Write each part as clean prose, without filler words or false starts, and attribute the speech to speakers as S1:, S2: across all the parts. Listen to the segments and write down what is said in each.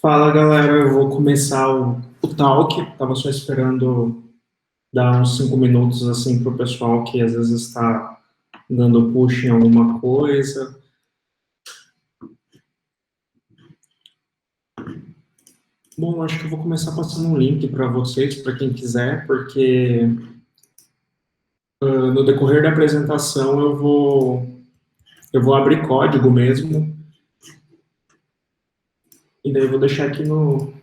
S1: Fala galera, eu vou começar o talk. Estava só esperando dar uns 5 minutos assim para o pessoal que às vezes está dando push em alguma coisa. Bom, acho que eu vou começar passando um link para vocês, para quem quiser, porque no decorrer da apresentação eu vou abrir código mesmo, e daí eu vou deixar aqui no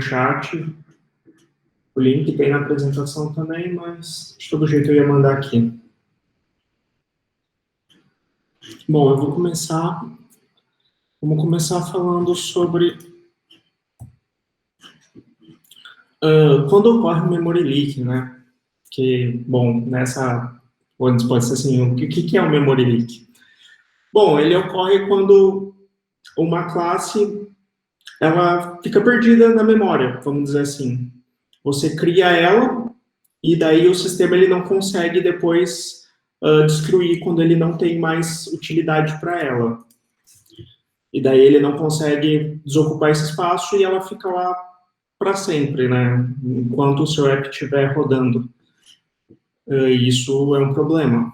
S1: chat. O link tem na apresentação também, mas de todo jeito eu ia mandar aqui. Bom, eu vou começar. Vamos começar falando sobre quando ocorre o memory leak, né? Que, bom, pode ser assim, o que é o memory leak? Bom, ele ocorre quando uma classe, ela fica perdida na memória, vamos dizer assim. Você cria ela, e daí o sistema ele não consegue depois destruir quando ele não tem mais utilidade para ela. E daí ele não consegue desocupar esse espaço e ela fica lá para sempre, né? Enquanto o seu app estiver rodando. Isso é um problema.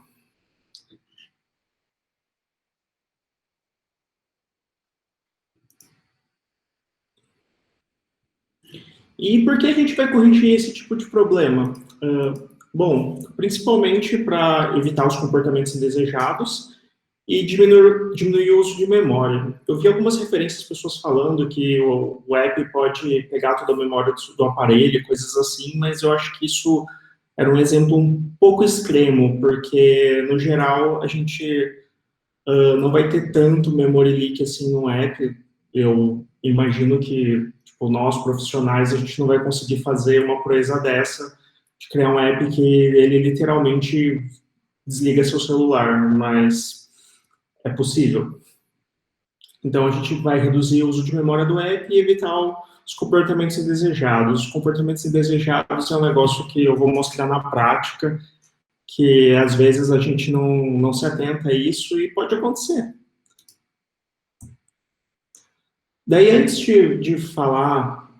S1: E por que a gente vai corrigir esse tipo de problema? Bom, principalmente para evitar os comportamentos indesejados e diminuir o uso de memória. Eu vi algumas referências de pessoas falando que o app pode pegar toda a memória do aparelho, coisas assim, mas eu acho que isso era um exemplo um pouco extremo, porque, no geral, a gente não vai ter tanto memory leak assim no app. Eu imagino que, tipo, nós profissionais, a gente não vai conseguir fazer uma proeza dessa, de criar um app que ele literalmente desliga seu celular, mas é possível. Então, a gente vai reduzir o uso de memória do app e evitar os comportamentos indesejados. Os comportamentos indesejados é um negócio que eu vou mostrar na prática, que às vezes a gente não se atenta a isso e pode acontecer. Daí, antes de falar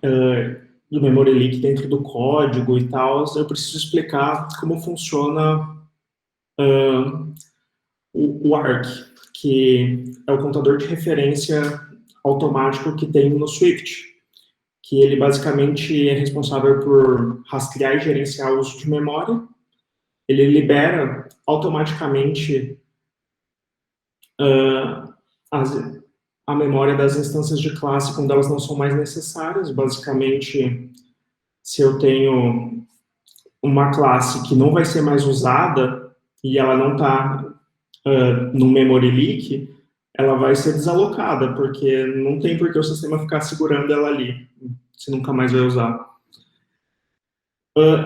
S1: do memory leak dentro do código e tal, eu preciso explicar como funciona o ARC, que é o contador de referência automático que tem no Swift, que ele basicamente é responsável por rastrear e gerenciar o uso de memória. Ele libera automaticamente a memória das instâncias de classe quando elas não são mais necessárias. Basicamente, se eu tenho uma classe que não vai ser mais usada e ela não está no memory leak, ela vai ser desalocada, porque não tem por que o sistema ficar segurando ela ali, se nunca mais vai usar.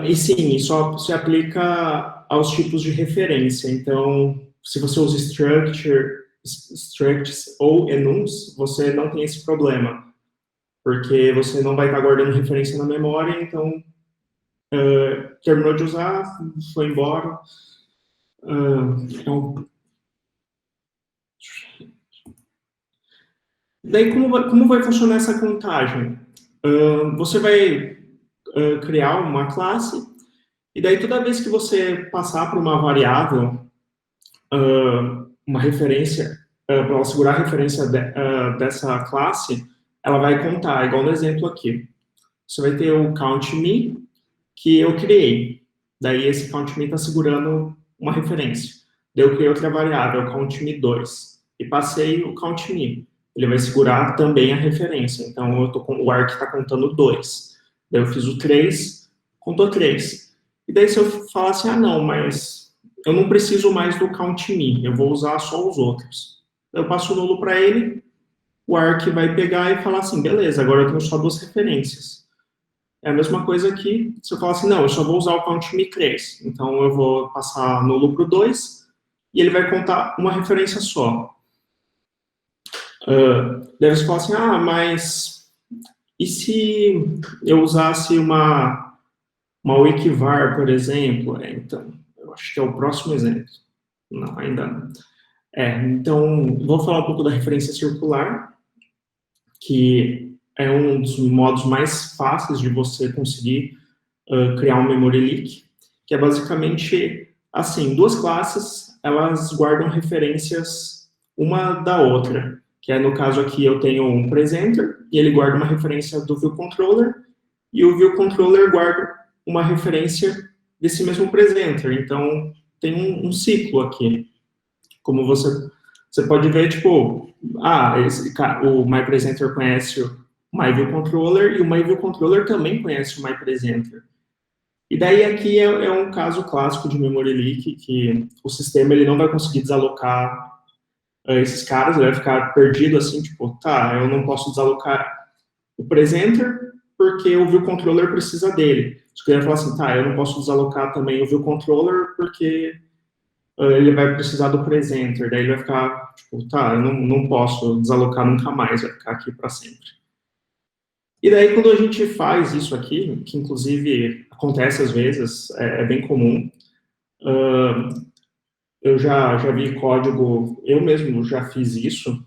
S1: E sim, só se aplica aos tipos de referência. Então, se você usa structs ou enums, você não tem esse problema, porque você não vai estar guardando referência na memória, então terminou de usar, foi embora. Então, daí, como vai funcionar essa contagem? Você vai criar uma classe, e daí toda vez que você passar por uma variável, uma referência, para ela segurar a referência dessa classe, ela vai contar, igual no exemplo aqui. Você vai ter o count_me, que eu criei. Daí esse count_me está segurando uma referência. Daí eu criei outra variável, count_me2, e passei o count_me. Ele vai segurar também a referência. Então, o arc está contando 2. Daí eu fiz o 3, contou 3. E daí se eu falar assim, não, mas eu não preciso mais do count_me, eu vou usar só os outros. Eu passo o nulo para ele, o arc vai pegar e falar assim, beleza, agora eu tenho só 2 referências. É a mesma coisa aqui, se eu falar assim, não, eu só vou usar o count_me 3. Então eu vou passar nulo para o 2, e ele vai contar uma referência só. Deve se falar assim, mas e se eu usasse uma Wikivar, por exemplo? Então, eu acho que é o próximo exemplo. Não, ainda não. Então, vou falar um pouco da referência circular, que é um dos modos mais fáceis de você conseguir criar um memory leak, que é basicamente assim, duas classes, elas guardam referências uma da outra, que é no caso aqui eu tenho um presenter, e ele guarda uma referência do viewController, e o viewController guarda uma referência desse mesmo presenter, então tem um ciclo aqui, como você pode ver, tipo, o MyPresenter conhece o MyViewController, e o MyViewController também conhece o MyPresenter. E daí aqui é um caso clássico de memory leak, que o sistema ele não vai conseguir desalocar esses caras, ele vai ficar perdido assim, tipo, eu não posso desalocar o presenter porque o viewController precisa dele. Só que ele vai falar assim, eu não posso desalocar também o viewController porque ele vai precisar do presenter. Daí ele vai ficar, tipo, eu não posso desalocar nunca mais, vai ficar aqui para sempre. E daí, quando a gente faz isso aqui, que inclusive acontece às vezes, é bem comum, eu já vi código, eu mesmo já fiz isso,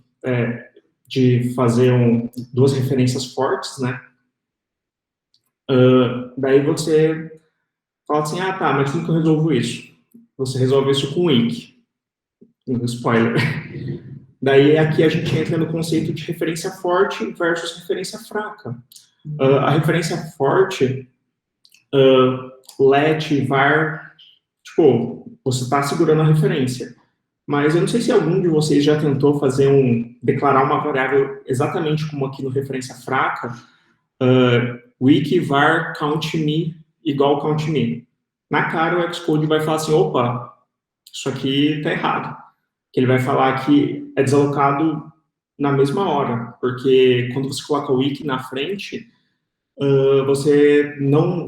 S1: de fazer duas referências fortes, né? Daí você fala assim, mas como que eu resolvo isso? Você resolve isso com wiki. Spoiler. Daí aqui a gente entra no conceito de referência forte versus referência fraca. A referência forte, let, var, tipo, você está segurando a referência. Mas eu não sei se algum de vocês já tentou declarar uma variável exatamente como aqui no referência fraca, wiki var countMe igual countMe. Na cara o Xcode vai falar assim, opa, isso aqui está errado. Que ele vai falar que é desalocado na mesma hora, porque quando você coloca o wiki na frente, você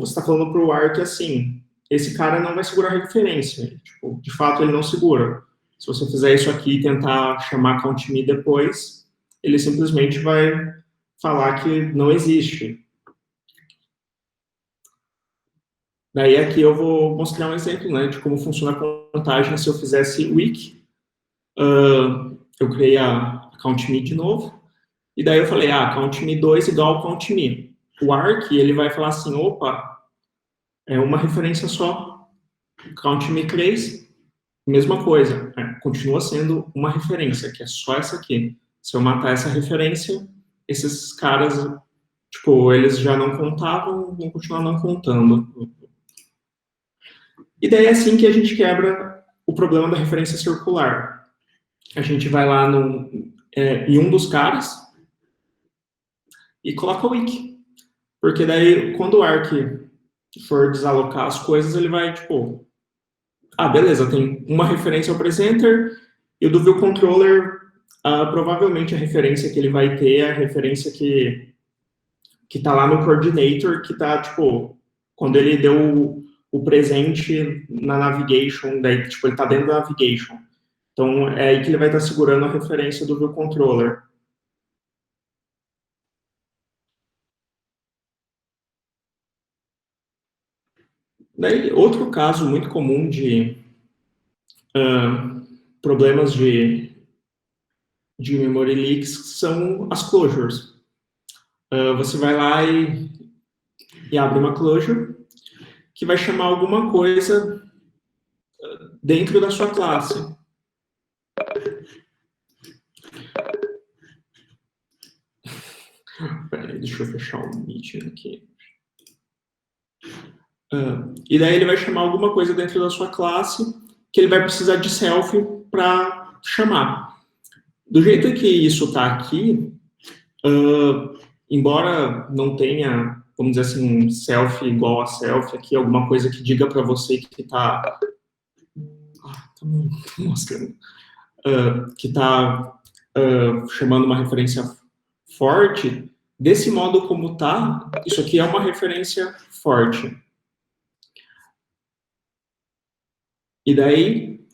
S1: está falando para o ARC assim, esse cara não vai segurar a referência. Tipo, de fato, ele não segura. Se você fizer isso aqui e tentar chamar countMe depois, ele simplesmente vai falar que não existe. Daí aqui eu vou mostrar um exemplo, né, de como funciona a contagem se eu fizesse wiki. Eu criei a countMe de novo, e daí eu falei, countMe 2 igual countMe. O ARC, ele vai falar assim, opa, é uma referência só. countMe 3, mesma coisa, continua sendo uma referência, que é só essa aqui. Se eu matar essa referência, esses caras, tipo, eles já não contavam, vão continuar não contando. E daí é assim que a gente quebra o problema da referência circular. A gente vai lá em um dos caras e coloca o wiki. Porque daí, quando o ARC for desalocar as coisas, ele vai, tipo, beleza, tem uma referência ao presenter, e o do viewController, provavelmente a referência que ele vai ter é a referência que está lá no coordinator, que está, tipo, quando ele deu o presente na navigation, daí, tipo, ele está dentro da navigation. Então, é aí que ele vai estar segurando a referência do viewController. Daí, outro caso muito comum de problemas de memory leaks são as closures. Você vai lá e abre uma closure que vai chamar alguma coisa dentro da sua classe. Peraí, deixa eu fechar o meeting aqui. E daí ele vai chamar alguma coisa dentro da sua classe que ele vai precisar de self para chamar. Do jeito que isso está aqui, embora não tenha, vamos dizer assim, um self igual a self aqui, alguma coisa que diga para você que está mostrando, que está chamando uma referência forte, desse modo como está, isso aqui é uma referência forte. E daí,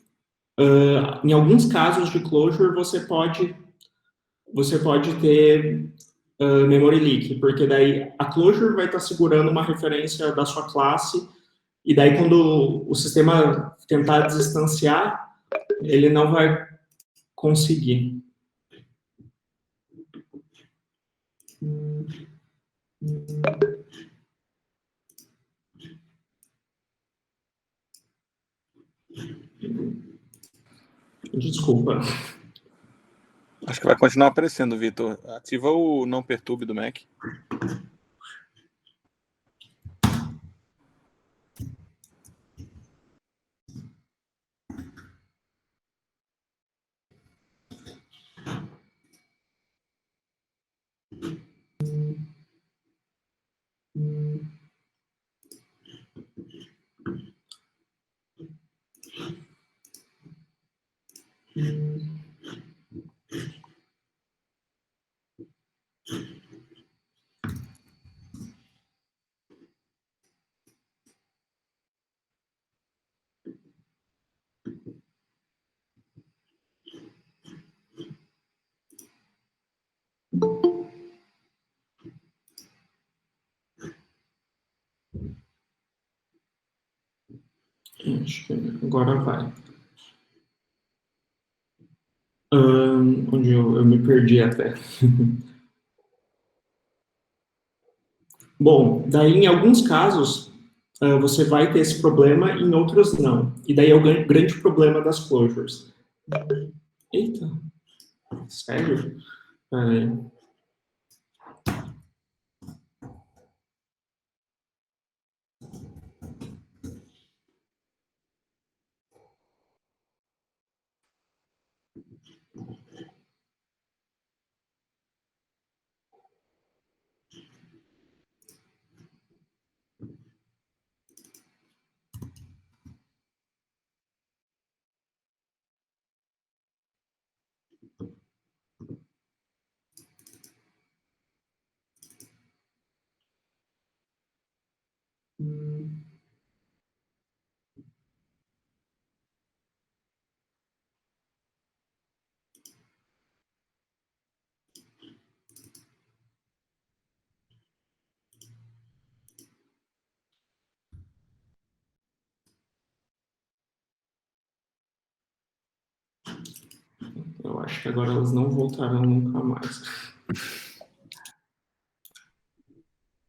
S1: Em alguns casos de closure, você pode ter memory leak, porque daí a closure vai estar segurando uma referência da sua classe, e daí quando o sistema tentar desinstanciar, ele não vai conseguir. Desculpa.
S2: Acho que vai continuar aparecendo, Vitor. Ativa o não perturbe do Mac.
S1: Acho que agora vai. Onde eu me perdi até. Bom, daí em alguns casos você vai ter esse problema, em outros não. E daí é o grande problema das closures. Eita, sério? Peraí. Eu acho que agora elas não voltarão nunca mais.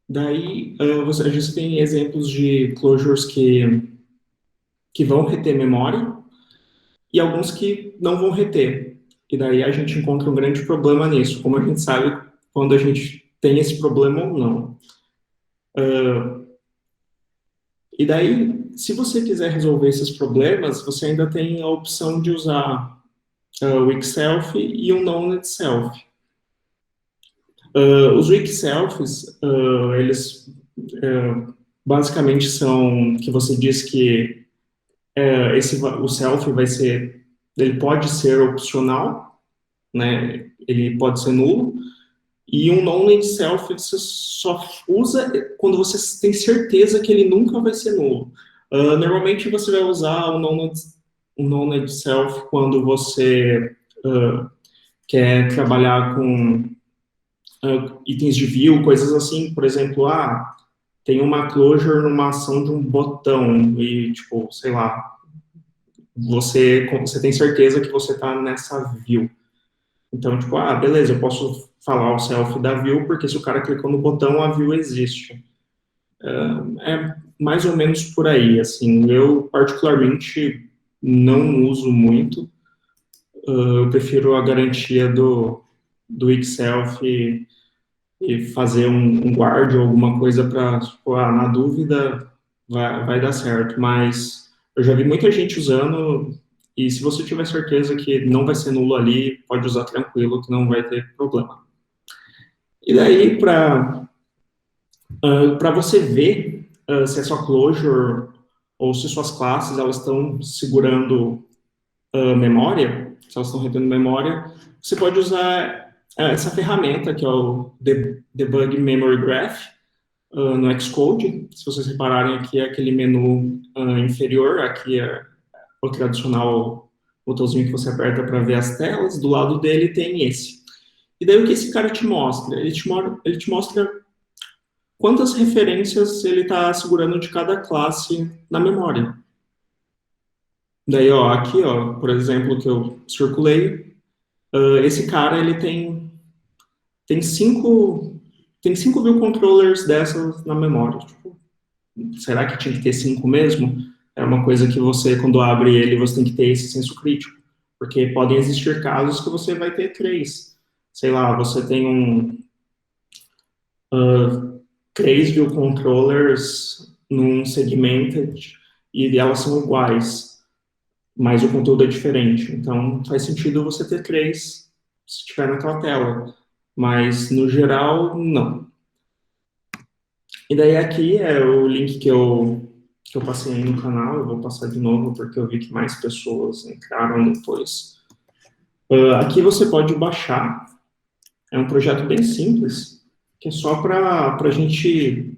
S1: Daí, a gente tem exemplos de closures que vão reter memória e alguns que não vão reter. E daí a gente encontra um grande problema nisso, como a gente sabe quando a gente tem esse problema ou não. E daí, se você quiser resolver esses problemas, você ainda tem a opção de usar o weak self e o known self. Os weak selves, eles basicamente são que você diz que o self vai ser, ele pode ser opcional, né? Ele pode ser nulo. E um knowledge self você só usa quando você tem certeza que ele nunca vai ser nulo. Normalmente você vai usar o knowledge self quando você quer trabalhar com itens de view, coisas assim. Por exemplo, tem uma closure numa ação de um botão e, tipo, sei lá, você tem certeza que você está nessa view. Então, tipo, beleza, eu posso falar o self da view, porque se o cara clicou no botão, a view existe. É mais ou menos por aí, assim. Eu, particularmente, não uso muito. Eu prefiro a garantia do itself e fazer um guard ou alguma coisa para, tipo, na dúvida, vai dar certo. Mas eu já vi muita gente usando, e se você tiver certeza que não vai ser nulo ali, pode usar tranquilo, que não vai ter problema. E daí, para você ver se é só closure ou se suas classes elas estão segurando memória, se elas estão retendo memória, você pode usar essa ferramenta que é o Debug Memory Graph no Xcode. Se vocês repararem aqui é aquele menu inferior, aqui é o tradicional botãozinho que você aperta para ver as telas, do lado dele tem esse. E daí o que esse cara te mostra? Ele te mostra quantas referências ele está segurando de cada classe na memória. Daí, ó, aqui, ó, por exemplo, que eu circulei, esse cara, ele tem 5 view controllers dessas na memória. Tipo, será que tinha que ter 5 mesmo? É uma coisa que você, quando abre ele, você tem que ter esse senso crítico. Porque podem existir casos que você vai ter 3. Sei lá, você tem 3 view controllers num segmented e elas são iguais, mas o conteúdo é diferente. Então, faz sentido você ter 3 se estiver naquela tela. Mas, no geral, não. E daí aqui é o link que eu passei aí no canal, eu vou passar de novo porque eu vi que mais pessoas entraram depois. Aqui você pode baixar, é um projeto bem simples, que é só para a gente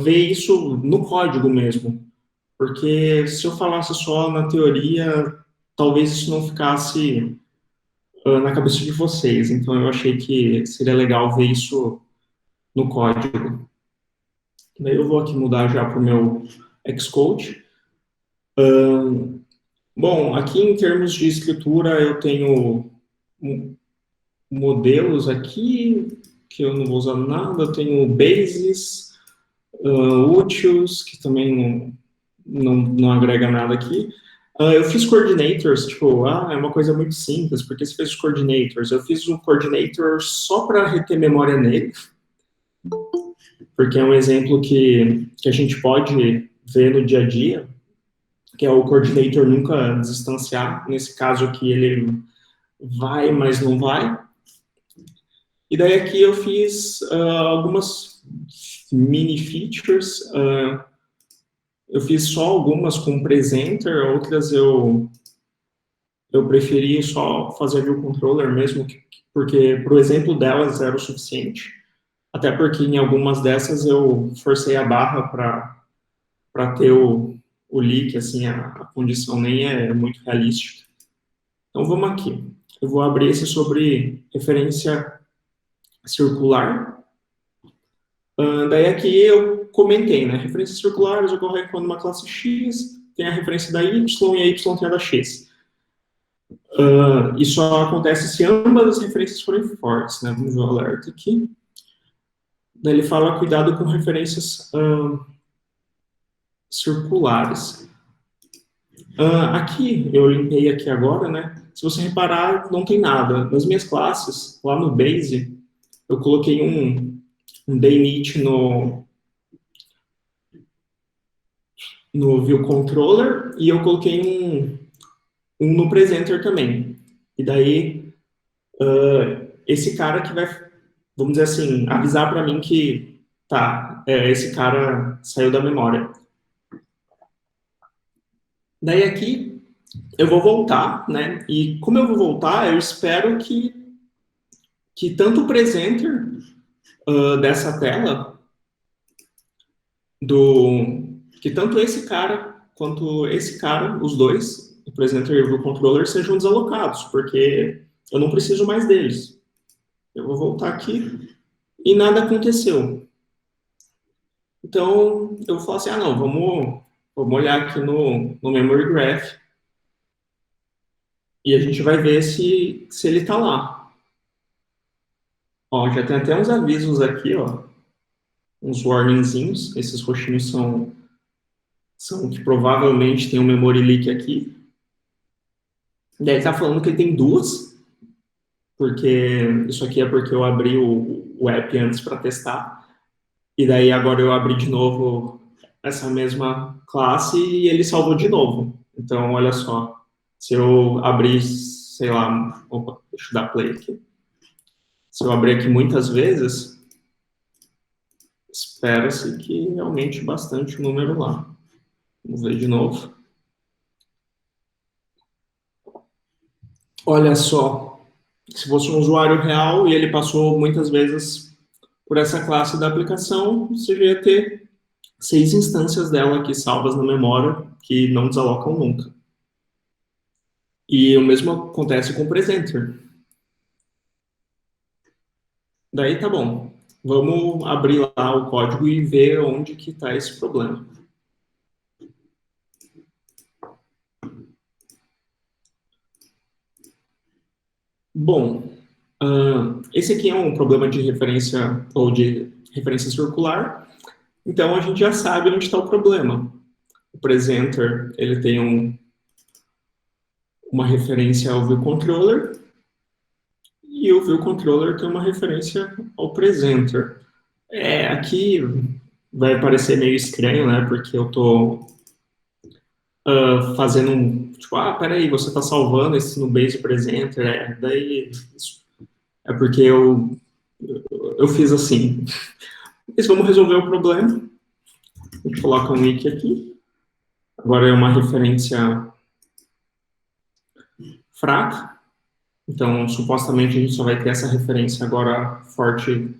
S1: ver isso no código mesmo. Porque se eu falasse só na teoria, talvez isso não ficasse na cabeça de vocês. Então eu achei que seria legal ver isso no código. Daí eu vou aqui mudar já para o meu Xcode. Bom, aqui em termos de escritura eu tenho modelos aqui, que eu não vou usar nada, eu tenho bases, utils, que também não agrega nada aqui. Eu fiz coordinators, tipo, é uma coisa muito simples, porque você fez os coordinators. Eu fiz um coordinator só para reter memória nele, porque é um exemplo que a gente pode ver no dia a dia, que é o coordinator nunca distanciar. Nesse caso aqui, ele vai, mas não vai. E daí aqui eu fiz algumas mini features. Eu fiz só algumas com presenter, outras eu preferi só fazer view controller mesmo, porque pro exemplo delas era o suficiente. Até porque em algumas dessas eu forcei a barra para ter o leak, assim, a condição nem é muito realística. Então vamos aqui. Eu vou abrir esse sobre referência circular. Daí aqui eu comentei, né? Referências circulares ocorrem quando uma classe X tem a referência da Y e a Y tem a da X. Isso só acontece se ambas as referências forem fortes, né? Vamos ver o alerta aqui. Daí ele fala cuidado com referências circulares. Aqui, eu limpei aqui agora, né? Se você reparar, não tem nada. Nas minhas classes, lá no Base, eu coloquei um DNIT no View Controller e eu coloquei um no Presenter também. E daí, esse cara que vai, vamos dizer assim, avisar para mim que, tá, esse cara saiu da memória. Daí aqui, eu vou voltar, né? E como eu vou voltar, eu espero que tanto o presenter dessa tela, que tanto esse cara quanto esse cara, os dois, o presenter e o controller, sejam desalocados, porque eu não preciso mais deles. Eu vou voltar aqui e nada aconteceu. Então, eu vou falar assim, não, vamos olhar aqui no Memory Graph e a gente vai ver se ele está lá. Ó, já tem até uns avisos aqui, ó, uns warningzinhos. Esses roxinhos são que provavelmente tem um memory leak aqui. Daí ele tá falando que ele tem 2, porque isso aqui é porque eu abri o app antes para testar. E daí agora eu abri de novo essa mesma classe e ele salvou de novo. Então, olha só, se eu abrir, sei lá, opa, deixa eu dar play aqui. Se eu abrir aqui muitas vezes, espera-se que aumente bastante o número lá. Vamos ver de novo. Olha só, se fosse um usuário real e ele passou muitas vezes por essa classe da aplicação, você já ia ter 6 instâncias dela aqui salvas na memória que não desalocam nunca. E o mesmo acontece com o presenter. Daí tá bom. Vamos abrir lá o código e ver onde que está esse problema. Bom, esse aqui é um problema de referência ou de referência circular. Então a gente já sabe onde está o problema. O presenter ele tem uma referência ao viewController e o viewController tem uma referência ao presenter. Aqui vai parecer meio estranho, né? Porque eu estou fazendo tipo, peraí, você está salvando esse no base presenter, daí é porque eu fiz assim. Mas vamos resolver o problema. A gente coloca um wiki aqui. Agora é uma referência fraca. Então, supostamente, a gente só vai ter essa referência agora forte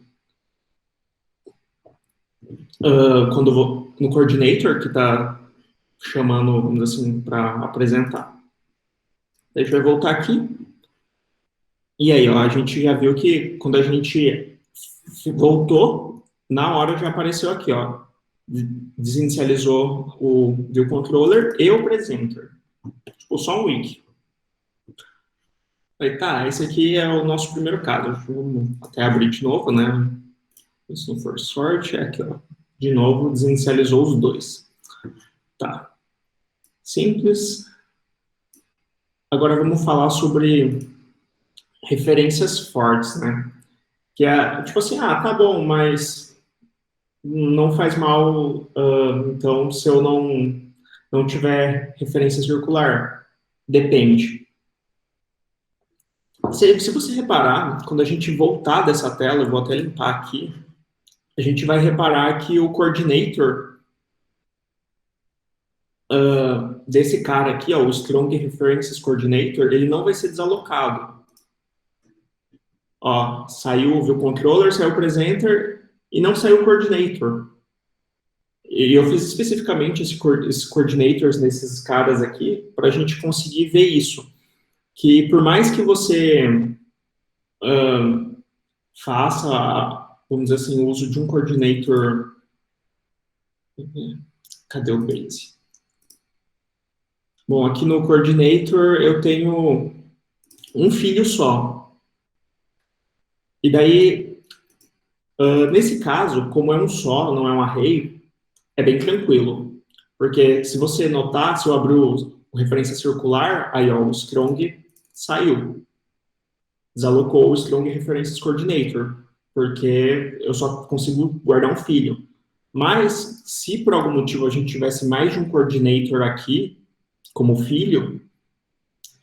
S1: quando eu vou no coordinator, que está chamando, vamos dizer assim, para apresentar. A gente vai voltar aqui. E aí, ó, a gente já viu que quando a gente voltou, na hora já apareceu aqui, ó. Desinicializou o viewController e o presenter. Tipo, só um wiki. Aí, tá, esse aqui é o nosso primeiro caso. Vamos até abrir de novo, né? Se não for sorte, é aqui, ó. De novo, desinicializou os dois. Tá. Simples. Agora vamos falar sobre referências fortes, né? Que é, tipo assim, tá bom, mas não faz mal, então, se eu não tiver referência circular. Depende. Se você reparar, quando a gente voltar dessa tela, eu vou até limpar aqui, a gente vai reparar que o coordinator desse cara aqui, ó, o Strong References Coordinator, ele não vai ser desalocado. Ó, saiu o viewController, saiu o presenter e não saiu o coordinator. E eu fiz especificamente esses coordinators nesses caras aqui para a gente conseguir ver isso. Que por mais que você faça, vamos dizer assim, o uso de um coordinator. Cadê o base? Bom, aqui no coordinator eu tenho um filho só. E daí, nesse caso, como é um só, não é um array, é bem tranquilo. Porque se você notar, se eu abrir o referência circular, aí ó, o strong saiu. Desalocou o strong references coordinator. Porque eu só consigo guardar um filho. Mas, se por algum motivo a gente tivesse mais de um coordinator aqui, como filho,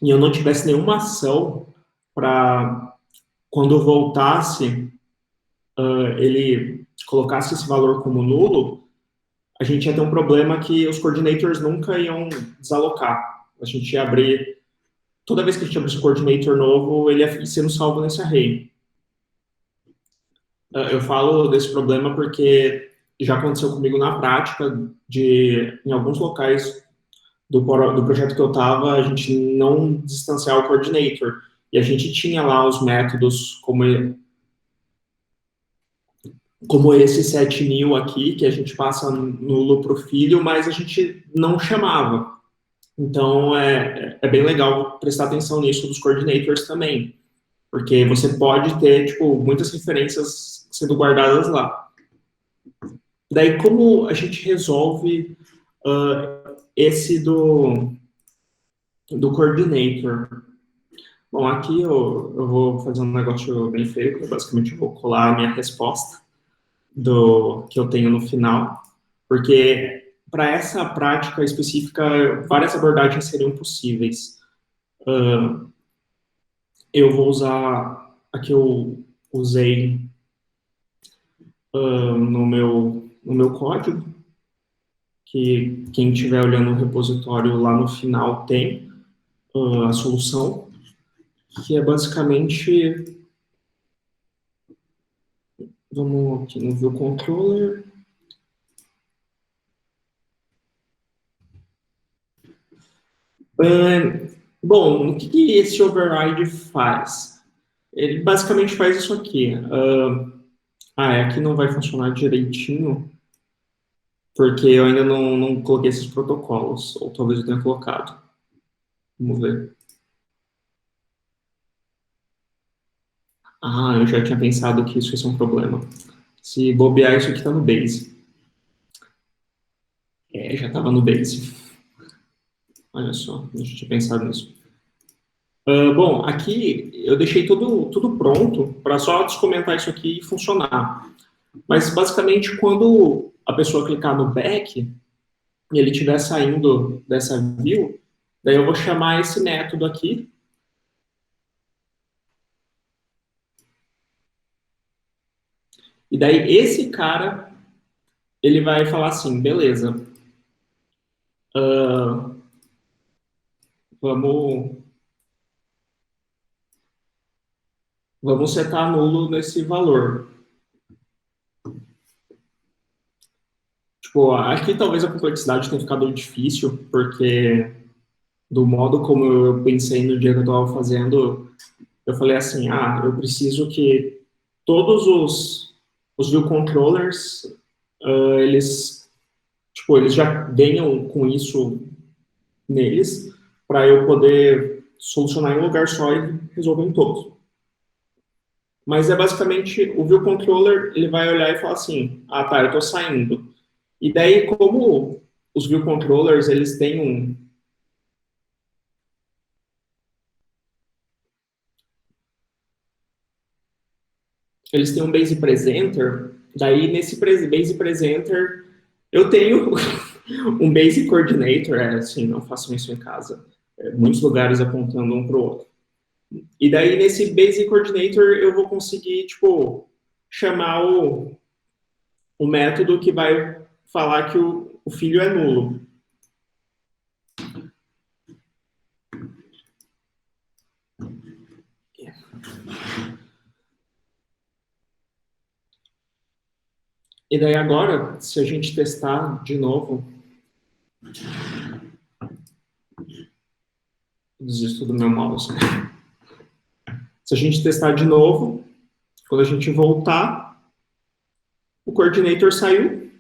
S1: e eu não tivesse nenhuma ação para, quando eu voltasse, ele colocasse esse valor como nulo, a gente ia ter um problema que os coordinators nunca iam desalocar. A gente ia abrir, toda vez que a gente abrisse um coordinator novo, ele ia sendo salvo nesse array. Eu falo desse problema porque já aconteceu comigo na prática, em alguns locais do projeto que eu estava, a gente não distanciar o coordinator. E a gente tinha lá os métodos como esse 7000 aqui, que a gente passa nulo para o filho, mas a gente não chamava. Então, é bem legal prestar atenção nisso dos coordinators também, porque você pode ter, tipo, muitas referências sendo guardadas lá. Daí, como a gente resolve esse do coordinator? Bom, aqui eu vou fazer um negócio bem feio, que basicamente eu vou colar a minha resposta que eu tenho no final, porque para essa prática específica, várias abordagens seriam possíveis. Eu vou usar a que eu usei no meu código, que quem estiver olhando o repositório lá no final tem a solução, que é basicamente, vamos aqui no view controller, Bom, o que esse override faz? Ele basicamente faz isso aqui. Aqui não vai funcionar direitinho, porque eu ainda não coloquei esses protocolos, ou talvez eu tenha colocado. Vamos ver. Eu já tinha pensado que isso ia ser um problema. Se bobear, isso aqui está no base. Já estava no base. Olha só, a gente tinha pensado nisso. Bom, aqui eu deixei tudo pronto para só descomentar isso aqui e funcionar. Mas, basicamente, quando a pessoa clicar no back e ele estiver saindo dessa view, daí eu vou chamar esse método aqui. E daí esse cara, ele vai falar assim, beleza, vamos, vamos setar nulo nesse valor. Tipo, aqui talvez a complexidade tenha ficado difícil, porque do modo como eu pensei no dia que eu estava fazendo, eu falei assim, eu preciso que todos os view controllers, eles, tipo, eles já venham com isso neles, para eu poder solucionar em um lugar só e resolver em todos. Mas é basicamente, o view controller, ele vai olhar e falar assim, tá, eu estou saindo. E daí, como os view controllers, eles têm um base presenter, daí nesse base presenter eu tenho um base coordinator, assim, não façam isso em casa. Muitos lugares apontando um para o outro. E daí nesse base coordinator eu vou conseguir, tipo, chamar o método que vai falar que o filho é nulo. E daí agora, se a gente testar de novo, desisto do meu mouse. Se a gente testar de novo, quando a gente voltar, o coordinator saiu.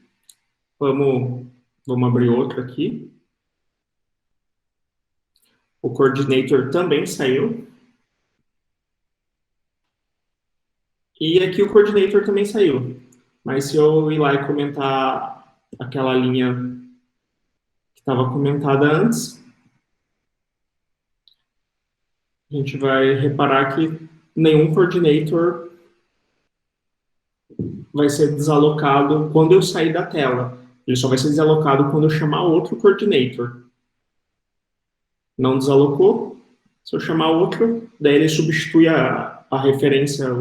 S1: Vamos abrir outro aqui. O coordinator também saiu. E aqui o coordinator também saiu. Mas se eu ir lá e comentar aquela linha que estava comentada antes, a gente vai reparar que nenhum coordinator vai ser desalocado quando eu sair da tela. Ele só vai ser desalocado quando eu chamar outro coordinator. Não desalocou? Se eu chamar outro, daí ele substitui a referência,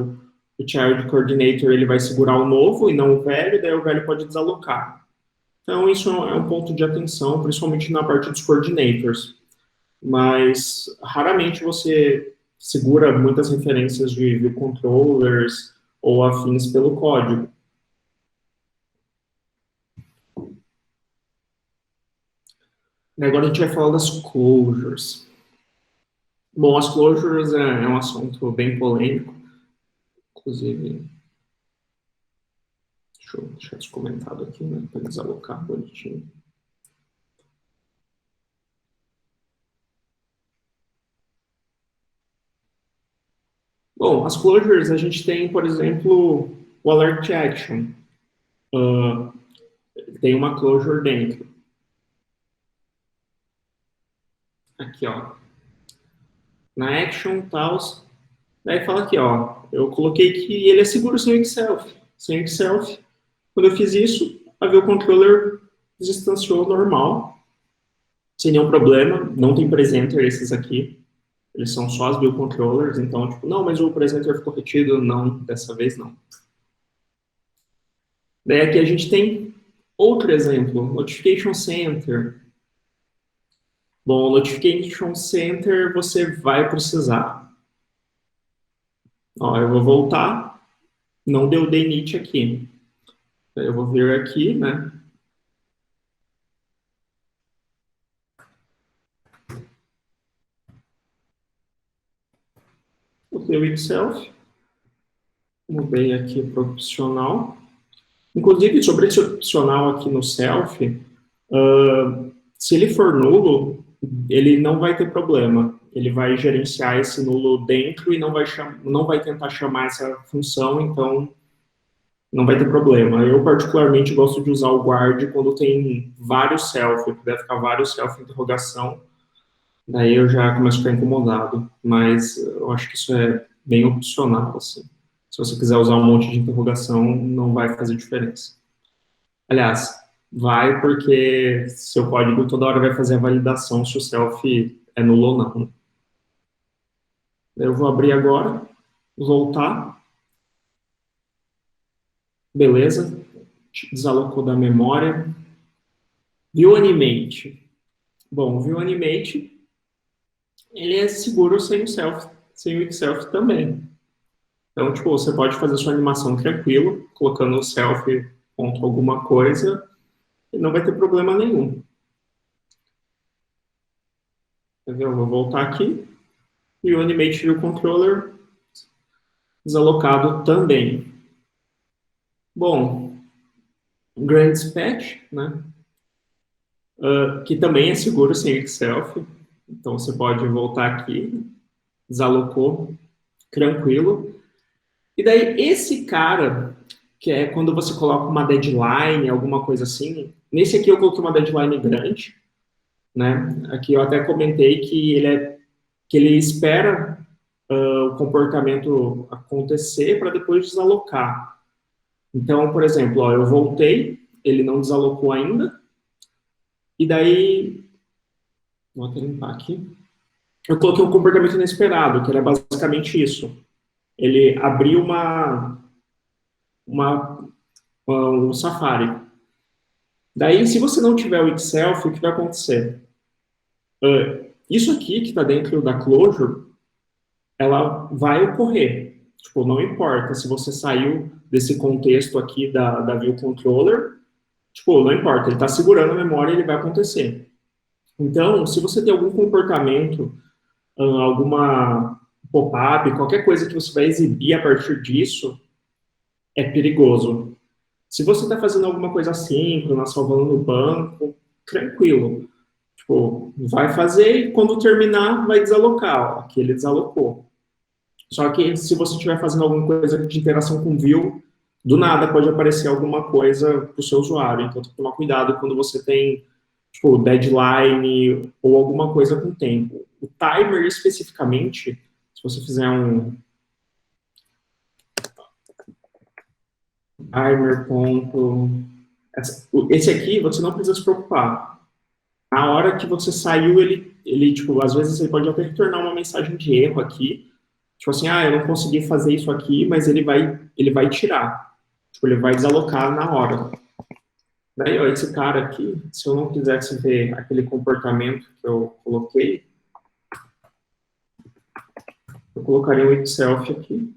S1: o child coordinator, ele vai segurar o novo e não o velho, daí o velho pode desalocar. Então, isso é um ponto de atenção, principalmente na parte dos coordinators. Mas, raramente você segura muitas referências de view controllers ou afins pelo código. E agora a gente vai falar das closures. Bom, as closures é um assunto bem polêmico. Inclusive, deixa eu deixar isso comentado aqui, né, para desalocar bonitinho. Bom, as closures, a gente tem, por exemplo, o alert action. Tem uma closure dentro. Aqui, ó. Na action, tal. Daí fala aqui, ó. Eu coloquei que ele é seguro sem o Excel. Sem o Excel. Quando eu fiz isso, a view controller desinstanciou normal, sem nenhum problema. Não tem presenter esses aqui. Eles são só as view controllers, então, tipo, não, mas o presenter ficou retido. Não, dessa vez não. Daí aqui a gente tem outro exemplo, Notification Center. Bom, Notification Center você vai precisar. Ó, eu vou voltar, não deu DNIT aqui. Eu vou vir aqui, né? ter o itself. Mudei aqui para opcional. Inclusive, sobre esse opcional aqui no self, se ele for nulo, ele não vai ter problema. Ele vai gerenciar esse nulo dentro e não vai tentar chamar essa função, então não vai ter problema. Eu, particularmente, gosto de usar o guard quando tem vários self, puder ficar vários self interrogação, daí eu já começo a ficar incomodado. Mas eu acho que isso é bem opcional, assim. Se você quiser usar um monte de interrogação, não vai fazer diferença. Aliás, vai porque seu código toda hora vai fazer a validação se o self é nulo ou não. Eu vou abrir agora, voltar. Beleza, desalocou da memória. View Animate. Bom, o View Animate, ele é seguro sem o self, sem o itself também. Então, tipo, você pode fazer sua animação tranquilo, colocando o self ponto alguma coisa, e não vai ter problema nenhum. Eu vou voltar aqui. E o Animate View Controller desalocado também. Bom, Grand Dispatch, né? Que também é seguro sem itself. Então você pode voltar aqui, desalocou, tranquilo. E daí esse cara, que é quando você coloca uma deadline, alguma coisa assim. Nesse aqui eu coloquei uma deadline grande, né? Aqui eu até comentei que ele espera o comportamento acontecer para depois desalocar. Então, por exemplo, ó, eu voltei, ele não desalocou ainda, e daí, vou até limpar aqui, eu coloquei um comportamento inesperado, que era basicamente isso. Ele abriu uma, um Safari. Daí, se você não tiver o itself, o que vai acontecer? Isso aqui, que está dentro da closure, ela vai ocorrer. Tipo, não importa se você saiu desse contexto aqui da view controller, tipo, não importa, ele está segurando a memória e ele vai acontecer. Então, se você tem algum comportamento, alguma pop-up, qualquer coisa que você vai exibir a partir disso, é perigoso. Se você está fazendo alguma coisa assíncrona, salvando no banco, tranquilo. Tipo, vai fazer e quando terminar, vai desalocar. Ó, aqui ele desalocou. Só que se você estiver fazendo alguma coisa de interação com view, do nada pode aparecer alguma coisa para o seu usuário. Então, tem que tomar cuidado quando você tem, tipo, deadline ou alguma coisa com tempo. O timer, especificamente, se você fizer um timer ponto... Esse aqui, você não precisa se preocupar. Na hora que você saiu, tipo, às vezes ele pode até retornar uma mensagem de erro aqui, tipo assim, eu não consegui fazer isso aqui, mas ele vai tirar. Tipo, ele vai desalocar na hora. Daí, ó, esse cara aqui, se eu não quisesse ver aquele comportamento que eu coloquei, eu colocaria o itself aqui.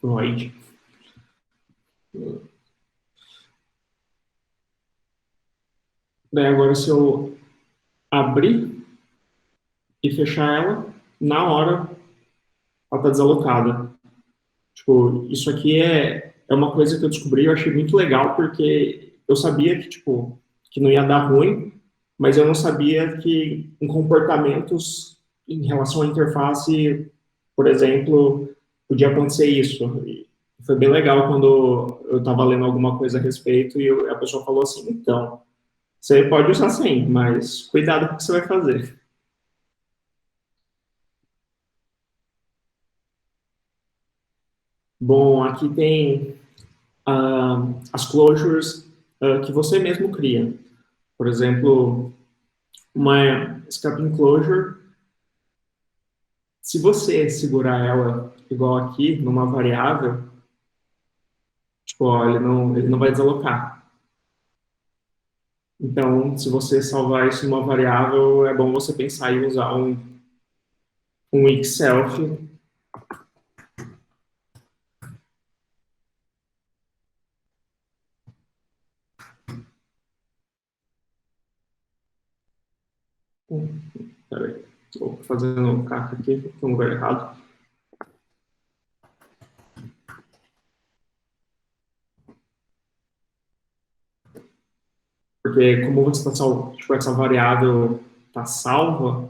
S1: Void. Daí agora se eu abrir e fechar ela, na hora ela está desalocada. Tipo, isso aqui é uma coisa que eu descobri, eu achei muito legal, porque eu sabia que, tipo, que não ia dar ruim, mas eu não sabia que em comportamentos em relação à interface, por exemplo, podia acontecer isso. E foi bem legal quando eu estava lendo alguma coisa a respeito e a pessoa falou assim, então, você pode usar sim, mas cuidado com o que você vai fazer. Bom, aqui tem as closures que você mesmo cria. Por exemplo, uma escaping closure, se você segurar ela igual aqui, numa variável, tipo, ó, ele não vai desalocar. Então, se você salvar isso numa variável, é bom você pensar em usar um itself. Peraí, estou fazendo um caca aqui, no lugar errado. Porque como você está tipo, essa variável está salva,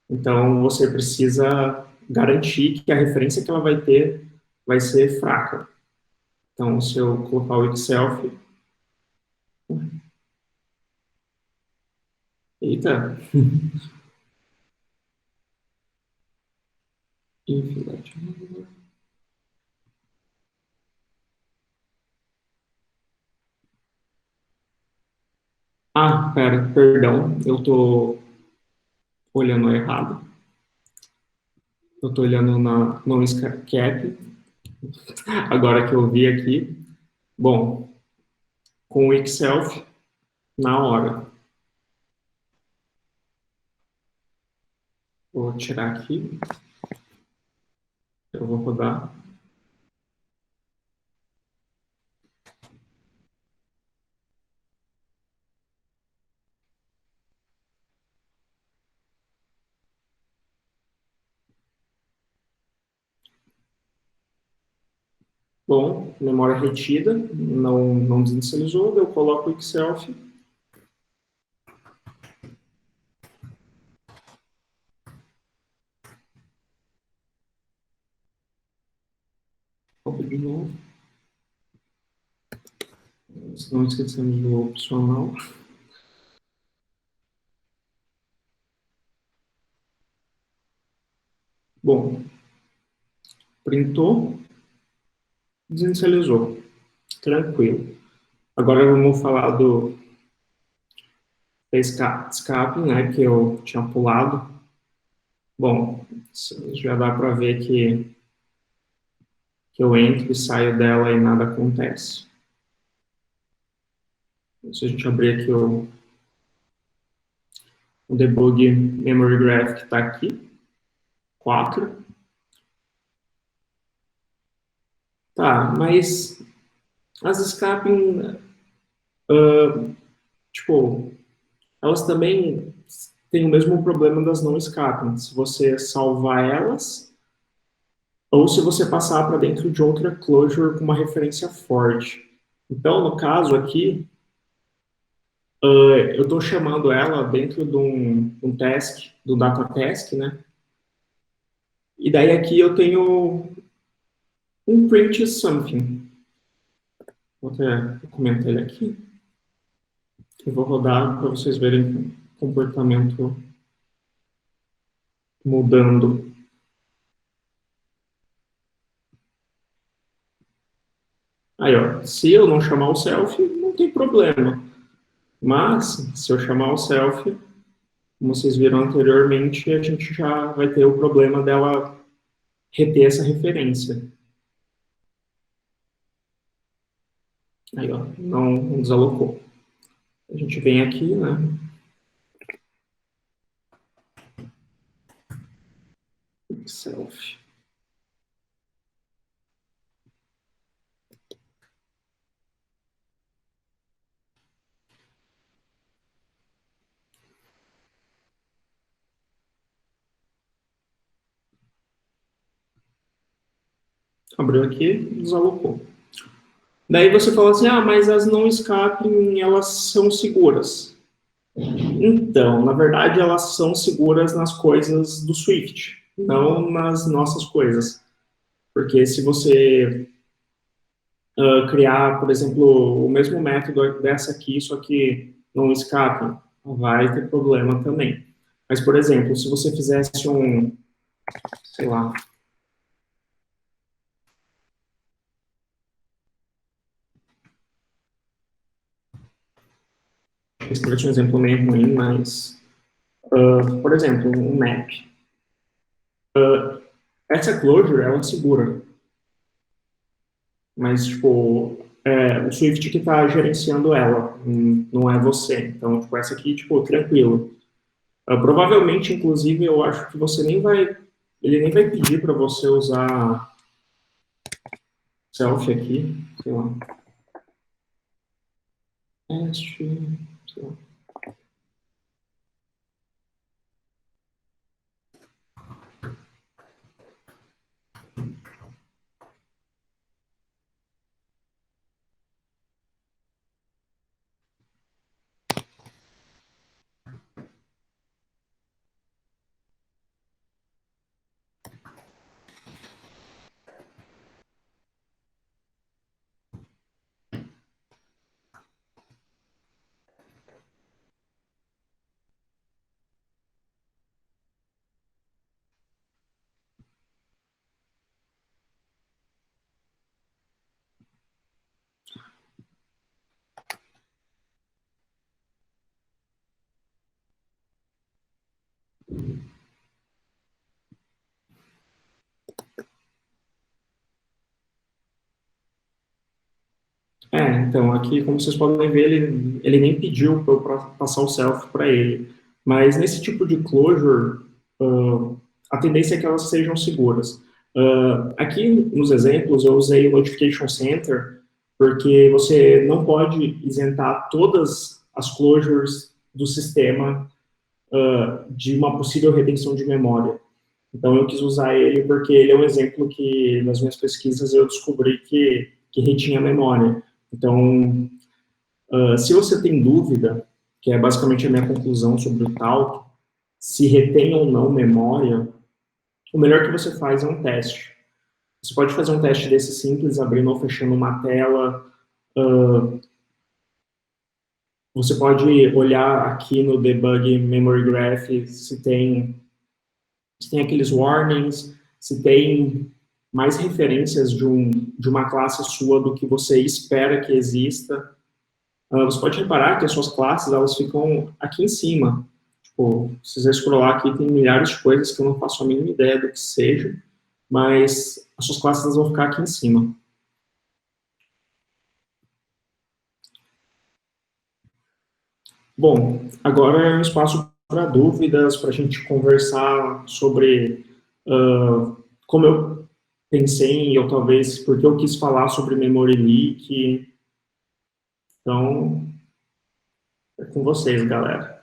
S1: então você precisa garantir que a referência que ela vai ter vai ser fraca. Então, se eu colocar o itself, eita, infinite. Ah, pera, perdão, eu tô olhando errado. Eu tô olhando no cap, agora que eu vi aqui. Bom, com o itself, na hora. Vou tirar aqui, eu vou rodar. Bom, memória retida, não desinicializou, eu coloco o itself. Copy de novo. Não esquecemos do opcional. Bom, printou, desinicializou. Tranquilo. Agora vamos falar do escape, né, que eu tinha pulado. Bom, já dá para ver que eu entro e saio dela e nada acontece. Se a gente abrir aqui o debug memory graph que está aqui, 4. Tá, mas as escaping, tipo, elas também têm o mesmo problema das não escaping. Se você salvar elas, ou se você passar para dentro de outra closure com uma referência forte. Então, no caso aqui, eu estou chamando ela dentro de um task, do data task, né? E daí aqui eu tenho um print something. Vou até comentar ele aqui. Eu vou rodar para vocês verem o comportamento mudando. Aí, ó, se eu não chamar o self, não tem problema. Mas, se eu chamar o self, como vocês viram anteriormente, a gente já vai ter o problema dela reter essa referência. Aí, ó, não desalocou. A gente vem aqui, né? Self. Abriu aqui, desalocou. Daí você fala assim, ah, mas as não escaping, elas são seguras. Então, na verdade, elas são seguras nas coisas do Swift, não nas nossas coisas. Porque se você criar, por exemplo, o mesmo método dessa aqui, só que não escapem, vai ter problema também. Mas, por exemplo, se você fizesse sei lá, esse parece um exemplo meio ruim, mas, por exemplo, um map. Essa closure, ela é segura, mas, tipo, o Swift que está gerenciando ela, não é você. Então, tipo, essa aqui, tipo, tranquilo. Provavelmente, inclusive, eu acho que você nem vai, ele nem vai pedir para você usar selfie aqui, sei lá. Sei lá. Então, aqui, como vocês podem ver, ele nem pediu para eu passar o selfie para ele. Mas nesse tipo de closure, a tendência é que elas sejam seguras. Aqui nos exemplos, eu usei o Notification Center, porque você não pode isentar todas as closures do sistema de uma possível retenção de memória. Então, eu quis usar ele porque ele é um exemplo que, nas minhas pesquisas, eu descobri que retinha memória. Então, se você tem dúvida, que é basicamente a minha conclusão sobre o Talk, se retém ou não memória, o melhor que você faz é um teste. Você pode fazer um teste desse simples, abrindo ou fechando uma tela. Você pode olhar aqui no Debug Memory Graph se tem aqueles warnings, se tem mais referências de uma classe sua do que você espera que exista. Você pode reparar que as suas classes, elas ficam aqui em cima. Tipo, se você scrollar aqui, tem milhares de coisas que eu não faço a mínima ideia do que seja, mas as suas classes elas vão ficar aqui em cima. Bom, agora é um espaço para dúvidas, para a gente conversar sobre como eu pensei, ou talvez porque eu quis falar sobre memory leak. Então, é com vocês, galera.